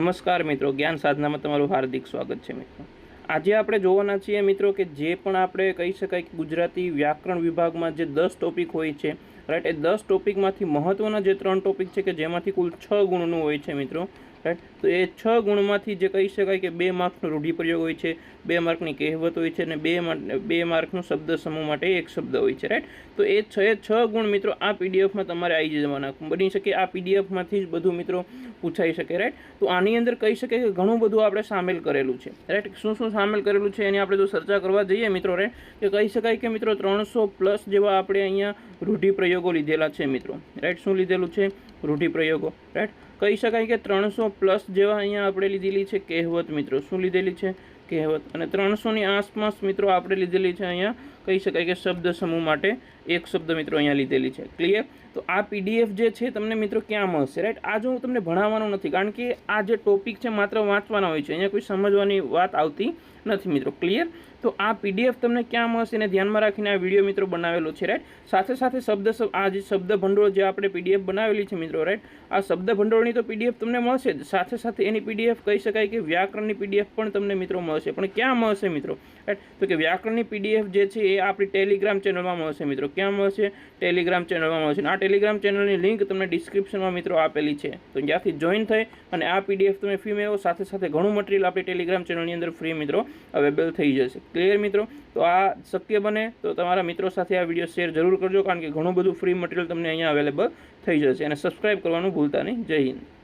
નમસ્કાર મિત્રો, જ્ઞાન સાધનામાં તમારું હાર્દિક સ્વાગત છે મિત્રો। આજે આપણે જોવાના છીએ મિત્રો કે જે પણ આપણે કહી શકાય કે ગુજરાતી વ્યાકરણ વિભાગમાં જે 10 ટોપિક હોય છે રાઈટ, એ 10 ટોપિકમાંથી મહત્વના જે 3 ટોપિક છે કે જેમાંથી કુલ 6 ગુણનું હોય છે મિત્રો રાઈટ। તો એ 6 ગુણમાંથી જે કહી શકાય કે 2 માર્કનો રૂઢિપ્રયોગ હોય છે, 2 માર્કની કહેવત હોય છે અને 2 માર્કનો શબ્દ સમૂહ માટે એક શબ્દ હોય છે રાઈટ। તો એ 6 ગુણ મિત્રો આ પીડીએફમાં તમારે આવી જવાના, બની શકે આ પીડીએફમાંથી જ બધું મિત્રો પૂછાઈ શકે રાઈટ। તો આની અંદર કહી શકાય કે ઘણું બધું આપણે સામેલ કરેલું છે રાઈટ। શું શું સામેલ કરેલું છે એની આપણે જો ચર્ચા કરવા જઈએ મિત્રો રાઈટ, કે કહી શકાય કે મિત્રો 300+ જેવા આપણે અહીંયા રૂઢિપ્રયોગો લીધેલા છે મિત્રો રાઈટ। શું લીધેલું છે? રૂઢિપ્રયોગો રાઈટ। કહી શકાય કે 300+ જેવા અહીંયા આપણે લીધેલી છે કહેવત મિત્રો। શું લીધેલી છે? કહેવત। અને 300ની આસપાસ મિત્રો આપણે લીધેલી છે અહીંયા કહી શકાય કે શબ્દ સમૂહ માટે એક શબ્દ મિત્રો અહીંયા લીધેલી છે। ક્લિયર? તો આ પીડીએફ જે છે તમને મિત્રો ક્યાં મળશે રાઈટ? આ જો હું તમને ભણાવવાનો નથી, કારણ કે આ જે ટોપિક છે માત્ર વાંચવાના હોય છે, અહીંયા કોઈ સમજવાની વાત આવતી નથી મિત્રો। ક્લિયર? તો આ પીડીએફ તમને ક્યાં મળશે એને ધ્યાનમાં રાખીને આ વિડીયો મિત્રો બનાવેલો છે રાઈટ। સાથે સાથે આ જે શબ્દ ભંડોળ જે આપણે પીડીએફ બનાવેલી છે મિત્રો રાઈટ, આ શબ્દ ભંડોળની તો પીડીએફ તમને મળશે જ, સાથે સાથે એની પીડીએફ કહી શકાય કે વ્યાકરણની પીડીએફ પણ તમને મિત્રો મળશે। પણ ક્યાં મળશે મિત્રો રાઈટ? તો કે વ્યાકરણની પીડીએફ જે છે એ આપણી ટેલિગ્રામ ચેનલમાં મળશે મિત્રો। ક્યાં મળશે? ટેલિગ્રામ ચેનલમાં મળશે। આ ટેલિગ્રામ ચેનલની લિંક તમને ડિસ્ક્રિપ્શનમાં મિત્રો આપેલી છે, તો ત્યાંથી જોઈન થઈ અને આ પીડીએફ તમે ફ્રી મેળવો। સાથે સાથે ઘણું મટીરિયલ આપણી ટેલિગ્રામ ચેનલની અંદર ફ્રી મિત્રો અવેલેબલ થઈ જશે। ક્લિયર મિત્રો? તો આ શક્ય બને તો તમારા મિત્રો સાથે આ વિડીયો શેર જરૂર કરજો, કારણ કે ઘણું બધું ફ્રી મટીરિયલ તમને અહીંયા અવેલેબલ થઈ જશે। અને સબસ્ક્રાઈબ કરવાનું ભૂલતા નહીં। જય હિન્દ।